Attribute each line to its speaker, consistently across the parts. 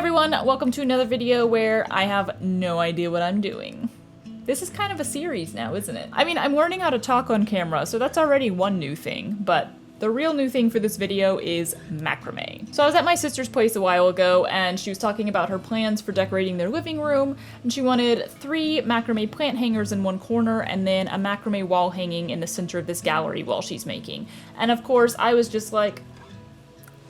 Speaker 1: everyone, welcome to another video where I have no idea what I'm doing. This is kind of a series now, isn't it? I mean, I'm learning how to talk on camera, so that's already one new thing, but the real new thing for this video is macrame. So I was at my sister's place a while ago, and she was talking about her plans for decorating their living room, and she wanted 3 macrame plant hangers in one corner, and then a macrame wall hanging in the center of this gallery wall she's making. And of course, I was just like,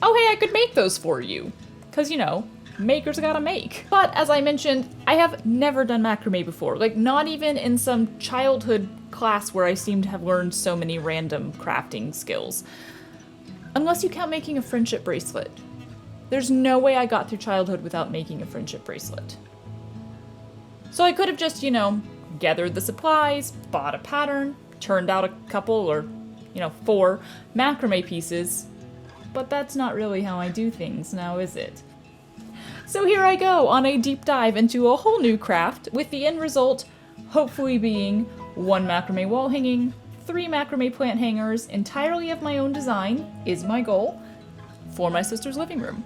Speaker 1: oh hey, I could make those for you. 'Cause you know, makers gotta make. But as I mentioned, I have never done macrame before. Like, not even in some childhood class where I seem to have learned so many random crafting skills. Unless you count making a friendship bracelet. There's no way I got through childhood without making a friendship bracelet. So I could have just, you know, gathered the supplies, bought a pattern, turned out a couple or, 4 macrame pieces, but that's not really how I do things now, is it? So here I go on a deep dive into a whole new craft, with the end result hopefully being 1 macrame wall hanging, 3 macrame plant hangers, entirely of my own design, is my goal, for my sister's living room.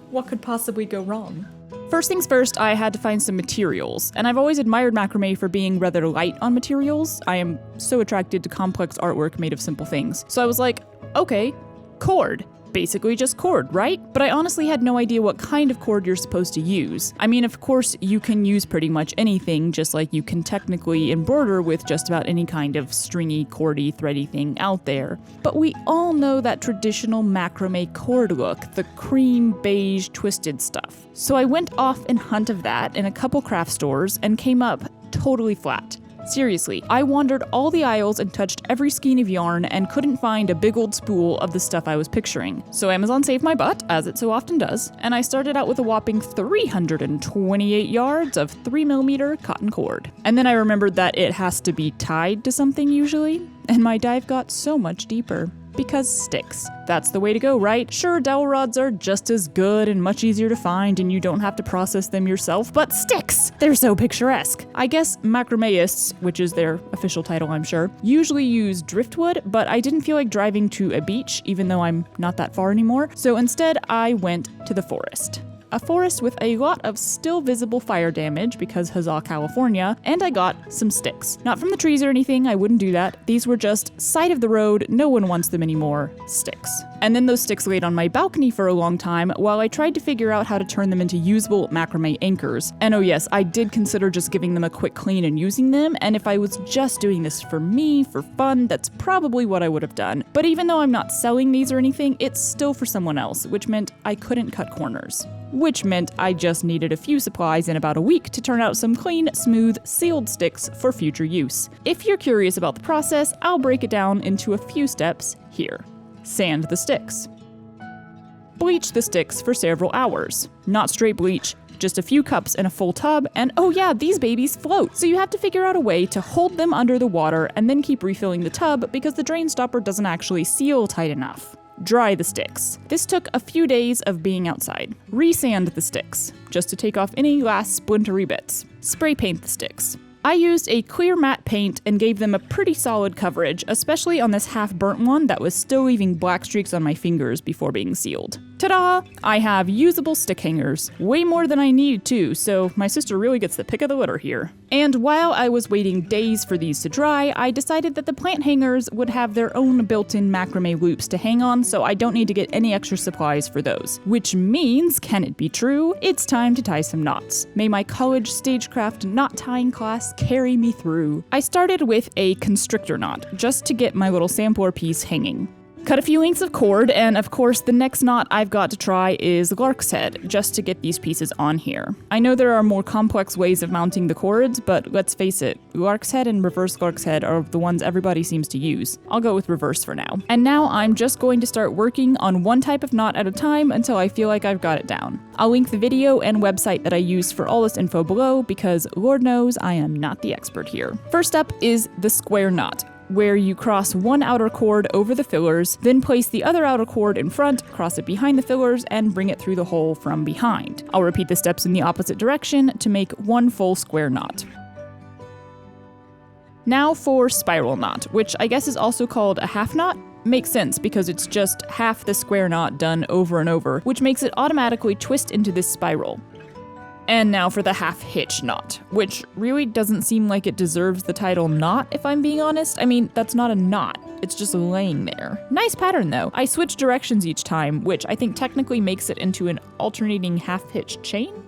Speaker 1: What could possibly go wrong? First things first, I had to find some materials, and I've always admired macrame for being rather light on materials. I am so attracted to complex artwork made of simple things. So I was like, okay, cord. Basically just cord, right? But I honestly had no idea what kind of cord you're supposed to use. I mean, of course, you can use pretty much anything, just like you can technically embroider with just about any kind of stringy, cordy, thready thing out there. But we all know that traditional macrame cord look, the cream, beige, twisted stuff. So I went off in hunt of that in a couple craft stores and came up totally flat. Seriously, I wandered all the aisles and touched every skein of yarn and couldn't find a big old spool of the stuff I was picturing. So Amazon saved my butt, as it so often does, and I started out with a whopping 328 yards of 3mm cotton cord. And then I remembered that it has to be tied to something usually, and my dive got so much deeper. Because sticks. That's the way to go, right? Sure, dowel rods are just as good and much easier to find and you don't have to process them yourself, but sticks! They're so picturesque. I guess macrameists, which is their official title I'm sure, usually use driftwood, but I didn't feel like driving to a beach, even though I'm not that far anymore, so instead I went to the forest. A forest with a lot of still visible fire damage because huzzah California, and I got some sticks. Not from the trees or anything, I wouldn't do that. These were just side of the road, no one wants them anymore, sticks. And then those sticks laid on my balcony for a long time while I tried to figure out how to turn them into usable macrame anchors. And oh yes, I did consider just giving them a quick clean and using them, and if I was just doing this for me, for fun, that's probably what I would have done. But even though I'm not selling these or anything, it's still for someone else, which meant I couldn't cut corners. Which meant I just needed a few supplies in about a week to turn out some clean, smooth, sealed sticks for future use. If you're curious about the process, I'll break it down into a few steps here. Sand the sticks. Bleach the sticks for several hours. Not straight bleach, just a few cups in a full tub, and oh yeah, these babies float, so you have to figure out a way to hold them under the water and then keep refilling the tub because the drain stopper doesn't actually seal tight enough. Dry the sticks. This took a few days of being outside. Re-sand the sticks, just to take off any last splintery bits. Spray paint the sticks. I used a clear matte paint and gave them a pretty solid coverage, especially on this half-burnt one that was still leaving black streaks on my fingers before being sealed. Ta-da! I have usable stick hangers. Way more than I needed to, so my sister really gets the pick of the litter here. And while I was waiting days for these to dry, I decided that the plant hangers would have their own built-in macrame loops to hang on, so I don't need to get any extra supplies for those. Which means, can it be true, it's time to tie some knots. May my college stagecraft knot tying class carry me through. I started with a constrictor knot, just to get my little sampler piece hanging. Cut a few lengths of cord, and of course the next knot I've got to try is lark's head, just to get these pieces on here. I know there are more complex ways of mounting the cords, but let's face it, lark's head and reverse lark's head are the ones everybody seems to use. I'll go with reverse for now. And now I'm just going to start working on one type of knot at a time until I feel like I've got it down. I'll link the video and website that I use for all this info below because Lord knows I am not the expert here. First up is the square knot, where you cross one outer cord over the fillers, then place the other outer cord in front, cross it behind the fillers, and bring it through the hole from behind. I'll repeat the steps in the opposite direction to make one full square knot. Now for spiral knot, which I guess is also called a half knot. makes sense because it's just half the square knot done over and over, which makes it automatically twist into this spiral. And now for the half hitch knot, which really doesn't seem like it deserves the title knot, if I'm being honest. I mean, that's not a knot, it's just laying there. Nice pattern though. I switch directions each time, which I think technically makes it into an alternating half hitch chain?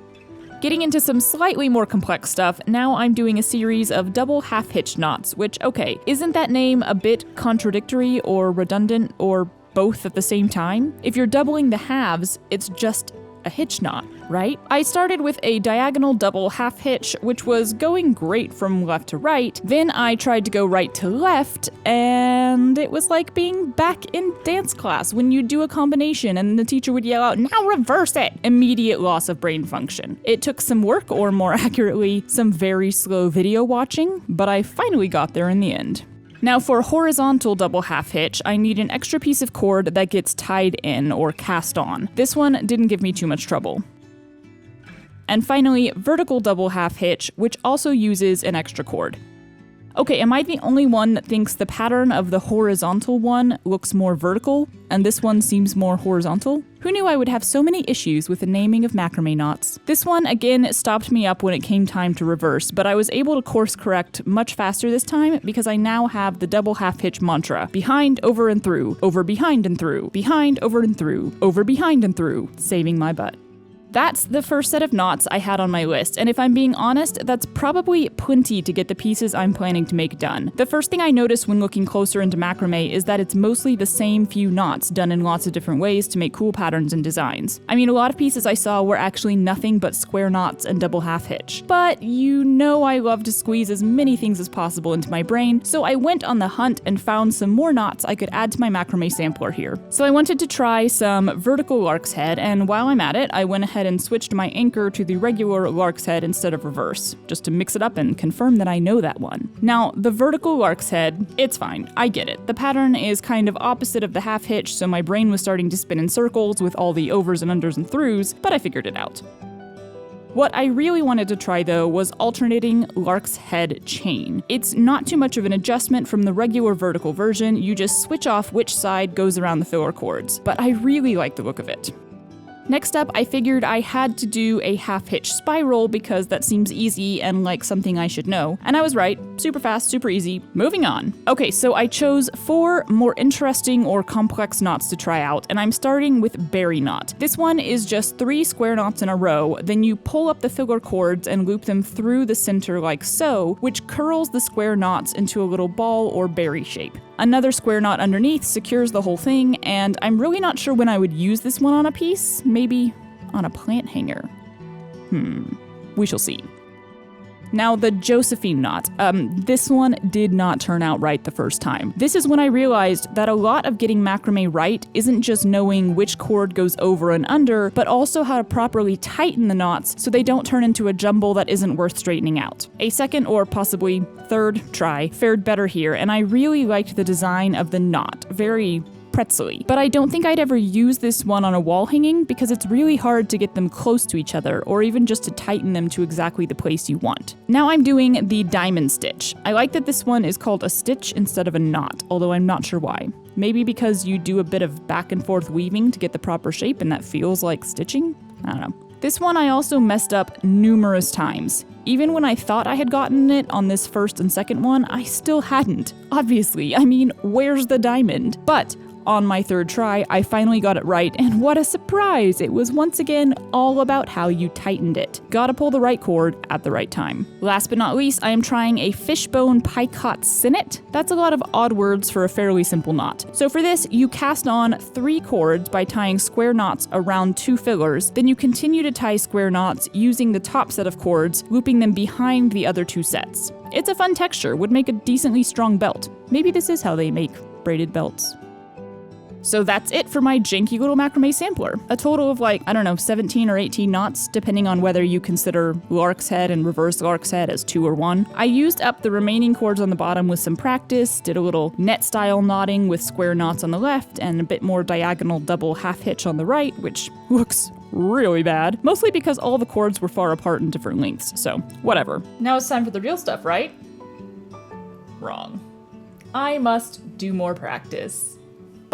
Speaker 1: Getting into some slightly more complex stuff, now I'm doing a series of double half hitch knots, which, okay, isn't that name a bit contradictory or redundant or both at the same time? If you're doubling the halves, it's just a hitch knot, right? I started with a diagonal double half hitch, which was going great from left to right. Then I tried to go right to left, and it was like being back in dance class when you do a combination and the teacher would yell out, "Now reverse it!" Immediate loss of brain function. It took some work, or more accurately, some very slow video watching, but I finally got there in the end. Now for horizontal double half hitch, I need an extra piece of cord that gets tied in or cast on. This one didn't give me too much trouble. And finally, vertical double half hitch, which also uses an extra cord. Okay, am I the only one that thinks the pattern of the horizontal one looks more vertical, and this one seems more horizontal? Who knew I would have so many issues with the naming of macrame knots? This one, again, stopped me up when it came time to reverse, but I was able to course correct much faster this time because I now have the double half hitch mantra. Behind, over and through, over, behind and through, behind, over and through, over, behind and through, saving my butt. That's the first set of knots I had on my list, and if I'm being honest, that's probably plenty to get the pieces I'm planning to make done. The first thing I noticed when looking closer into macrame is that it's mostly the same few knots done in lots of different ways to make cool patterns and designs. I mean, a lot of pieces I saw were actually nothing but square knots and double half hitch. But you know I love to squeeze as many things as possible into my brain, so I went on the hunt and found some more knots I could add to my macrame sampler here. So I wanted to try some vertical lark's head, and while I'm at it, I went ahead and switched my anchor to the regular lark's head instead of reverse, just to mix it up and confirm that I know that one. Now, the vertical lark's head, it's fine, I get it. The pattern is kind of opposite of the half hitch, so my brain was starting to spin in circles with all the overs and unders and throughs, but I figured it out. What I really wanted to try though was alternating lark's head chain. It's not too much of an adjustment from the regular vertical version, you just switch off which side goes around the filler cords, but I really like the look of it. Next up, I figured I had to do a half hitch spiral because that seems easy and like something I should know. And I was right. Super fast, super easy. Moving on. Okay, so I chose 4 more interesting or complex knots to try out, and I'm starting with berry knot. This one is just 3 square knots in a row, then you pull up the filler cords and loop them through the center like so, which curls the square knots into a little ball or berry shape. Another square knot underneath secures the whole thing, and I'm really not sure when I would use this one on a piece. Maybe on a plant hanger. We shall see. Now the Josephine knot. This one did not turn out right the first time. This is when I realized that a lot of getting macrame right isn't just knowing which cord goes over and under, but also how to properly tighten the knots so they don't turn into a jumble that isn't worth straightening out. A second or possibly third try fared better here, and I really liked the design of the knot. Very pretzely. But I don't think I'd ever use this one on a wall hanging because it's really hard to get them close to each other or even just to tighten them to exactly the place you want. Now I'm doing the diamond stitch. I like that this one is called a stitch instead of a knot, although I'm not sure why. Maybe because you do a bit of back and forth weaving to get the proper shape and that feels like stitching? I don't know. This one I also messed up numerous times. Even when I thought I had gotten it on this first and second one, I still hadn't. Obviously, I mean, where's the diamond? But on my third try, I finally got it right, and what a surprise! It was once again all about how you tightened it. Gotta pull the right cord at the right time. Last but not least, I am trying a fishbone picot sinnet. That's a lot of odd words for a fairly simple knot. So for this, you cast on 3 cords by tying square knots around 2 fillers, then you continue to tie square knots using the top set of cords, looping them behind the other 2 sets. It's a fun texture, would make a decently strong belt. Maybe this is how they make braided belts. So that's it for my janky little macrame sampler. A total of 17 or 18 knots, depending on whether you consider lark's head and reverse lark's head as 2 or 1. I used up the remaining cords on the bottom with some practice, did a little net style knotting with square knots on the left and a bit more diagonal double half hitch on the right, which looks really bad. Mostly because all the cords were far apart in different lengths, so whatever. Now it's time for the real stuff, right? Wrong. I must do more practice.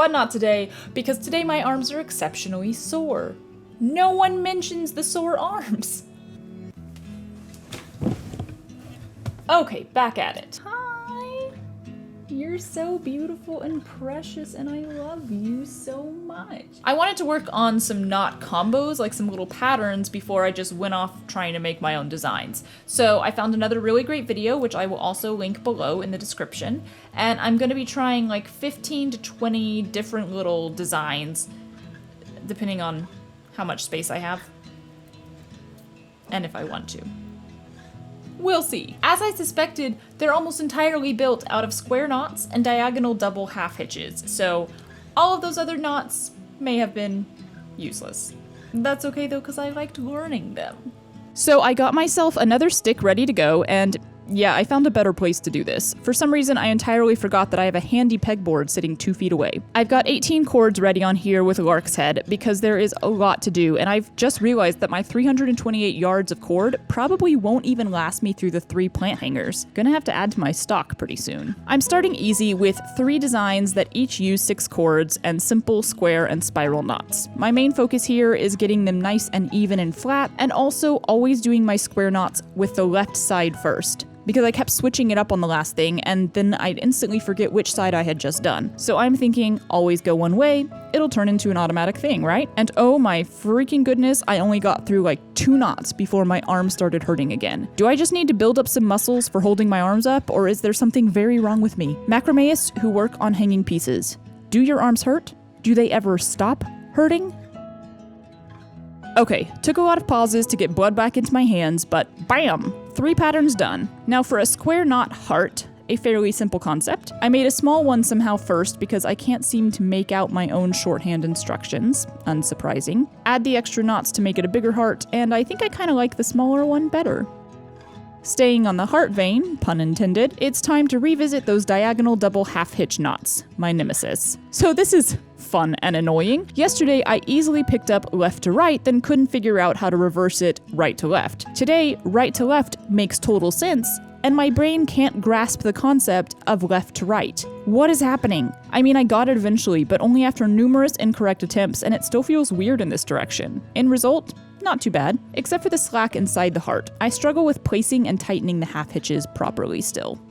Speaker 1: But not today, because today my arms are exceptionally sore. No one mentions the sore arms. Okay, back at it. Hi! You're so beautiful and precious, and I love you so much. I wanted to work on some knot combos, like some little patterns, before I just went off trying to make my own designs. So I found another really great video, which I will also link below in the description, and I'm gonna be trying like 15 to 20 different little designs, depending on how much space I have, and if I want to. We'll see. As I suspected, they're almost entirely built out of square knots and diagonal double half hitches, so all of those other knots may have been useless. That's okay though, because I liked learning them. So I got myself another stick ready to go, and yeah, I found a better place to do this. For some reason, I entirely forgot that I have a handy pegboard sitting 2 feet away. I've got 18 cords ready on here with Lark's Head because there is a lot to do, and I've just realized that my 328 yards of cord probably won't even last me through the 3 plant hangers. Gonna have to add to my stock pretty soon. I'm starting easy with 3 designs that each use 6 cords and simple square and spiral knots. My main focus here is getting them nice and even and flat, and also always doing my square knots with the left side first, because I kept switching it up on the last thing, and then I'd instantly forget which side I had just done. So I'm thinking, always go one way, it'll turn into an automatic thing, right? And oh my freaking goodness, I only got through like 2 knots before my arms started hurting again. Do I just need to build up some muscles for holding my arms up, or is there something very wrong with me? Macrameists who work on hanging pieces, do your arms hurt? Do they ever stop hurting? Okay, took a lot of pauses to get blood back into my hands, but bam! 3 patterns done. Now for a square knot heart, a fairly simple concept, I made a small one somehow first because I can't seem to make out my own shorthand instructions, unsurprising. Add the extra knots to make it a bigger heart, and I think I kinda like the smaller one better. Staying on the heart vein, pun intended, it's time to revisit those diagonal double half hitch knots, my nemesis. So this is fun and annoying. Yesterday, I easily picked up left to right, then couldn't figure out how to reverse it right to left. Today, right to left makes total sense, and my brain can't grasp the concept of left to right. What is happening? I mean, I got it eventually, but only after numerous incorrect attempts, and it still feels weird in this direction. End result? Not too bad, except for the slack inside the heart. I struggle with placing and tightening the half hitches properly still.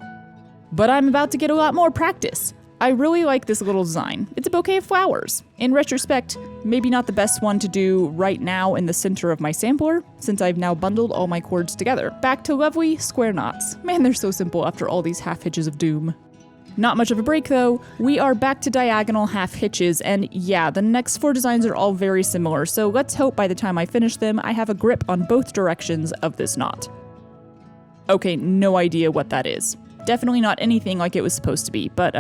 Speaker 1: But I'm about to get a lot more practice. I really like this little design. It's a bouquet of flowers. In retrospect, maybe not the best one to do right now in the center of my sampler, since I've now bundled all my cords together. Back to lovely square knots. Man, they're so simple after all these half hitches of doom. Not much of a break though, we are back to diagonal half hitches, and yeah, the next 4 designs are all very similar, so let's hope by the time I finish them, I have a grip on both directions of this knot. Okay, no idea what that is. Definitely not anything like it was supposed to be, but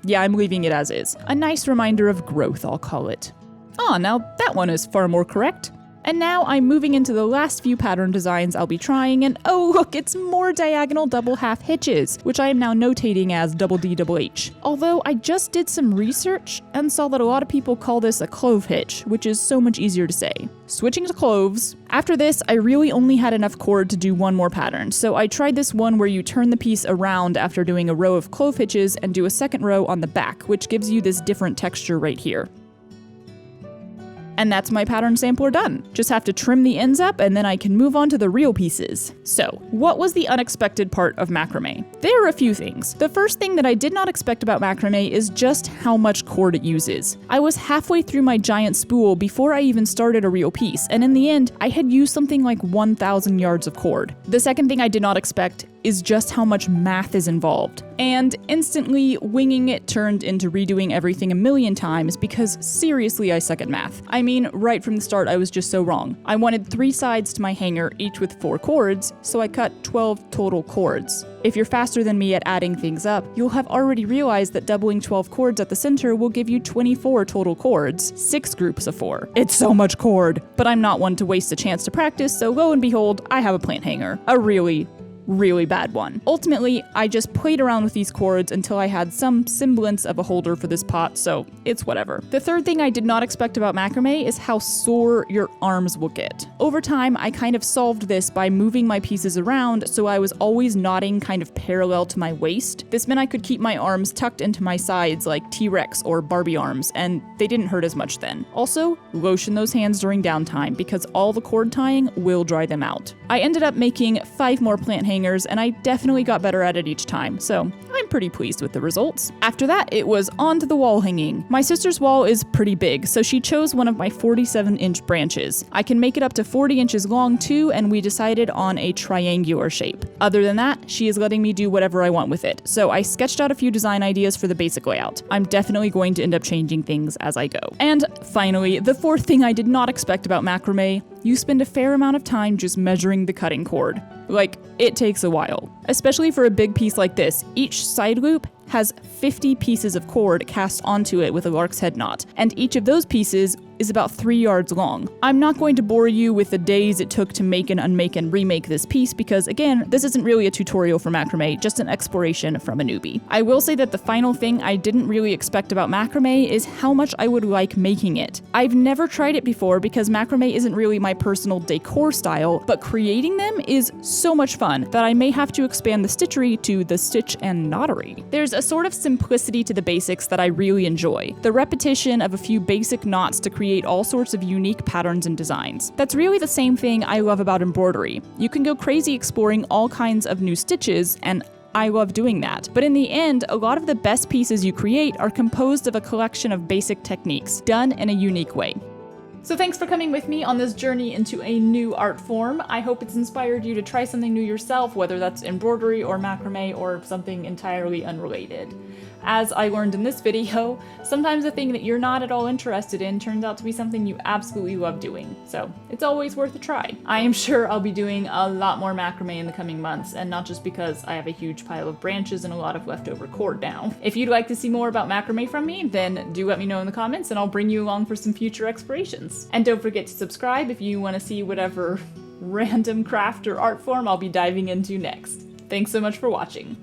Speaker 1: yeah, I'm leaving it as is. A nice reminder of growth, I'll call it. Ah, now that one is far more correct. And now I'm moving into the last few pattern designs I'll be trying, and oh look, it's more diagonal double half hitches, which I am now notating as double D double H. Although I just did some research and saw that a lot of people call this a clove hitch, which is so much easier to say. Switching to cloves. After this, I really only had enough cord to do one more pattern, so I tried this one where you turn the piece around after doing a row of clove hitches and do a second row on the back, which gives you this different texture right here. And that's my pattern sampler done. Just have to trim the ends up and then I can move on to the real pieces. So, what was the unexpected part of macrame? There are a few things. The first thing that I did not expect about macrame is just how much cord it uses. I was halfway through my giant spool before I even started a real piece, and in the end, I had used something like 1,000 yards of cord. The second thing I did not expect is just how much math is involved. And instantly, winging it turned into redoing everything a million times because seriously, I suck at math. I mean, right from the start, I was just so wrong. I wanted 3 sides to my hanger, each with 4 cords, so I cut 12 total cords. If you're faster than me at adding things up, you'll have already realized that doubling 12 cords at the center will give you 24 total cords, 6 groups of 4. It's so much cord! But I'm not one to waste a chance to practice, so lo and behold, I have a plant hanger. A really, really bad one. Ultimately, I just played around with these cords until I had some semblance of a holder for this pot, so it's whatever. The third thing I did not expect about macrame is how sore your arms will get. Over time, I kind of solved this by moving my pieces around so I was always knotting kind of parallel to my waist. This meant I could keep my arms tucked into my sides like T-Rex or Barbie arms, and they didn't hurt as much then. Also, lotion those hands during downtime because all the cord tying will dry them out. I ended up making 5 more plant hangers, and I definitely got better at it each time, so I'm pretty pleased with the results. After that, it was on to the wall hanging. My sister's wall is pretty big, so she chose one of my 47-inch branches. I can make it up to 40 inches long too, and we decided on a triangular shape. Other than that, she is letting me do whatever I want with it, so I sketched out a few design ideas for the basic layout. I'm definitely going to end up changing things as I go. And finally, the fourth thing I did not expect about macrame, you spend a fair amount of time just measuring the cutting cord. Like, it takes a while. Especially for a big piece like this, each side loop has 50 pieces of cord cast onto it with a lark's head knot, and each of those pieces is about 3 yards long. I'm not going to bore you with the days it took to make and unmake and remake this piece because, again, this isn't really a tutorial for macrame, just an exploration from a newbie. I will say that the final thing I didn't really expect about macrame is how much I would like making it. I've never tried it before because macrame isn't really my personal decor style, but creating them is so much fun that I may have to expand the stitchery to the stitch and knottery. There's a sort of simplicity to the basics that I really enjoy. The repetition of a few basic knots to create all sorts of unique patterns and designs. That's really the same thing I love about embroidery. You can go crazy exploring all kinds of new stitches, and I love doing that. But in the end, a lot of the best pieces you create are composed of a collection of basic techniques, done in a unique way. So thanks for coming with me on this journey into a new art form. I hope it's inspired you to try something new yourself, whether that's embroidery or macrame or something entirely unrelated. As I learned in this video, sometimes a thing that you're not at all interested in turns out to be something you absolutely love doing, so it's always worth a try. I am sure I'll be doing a lot more macrame in the coming months, and not just because I have a huge pile of branches and a lot of leftover cord now. If you'd like to see more about macrame from me, then do let me know in the comments and I'll bring you along for some future explorations. And don't forget to subscribe if you want to see whatever random craft or art form I'll be diving into next. Thanks so much for watching.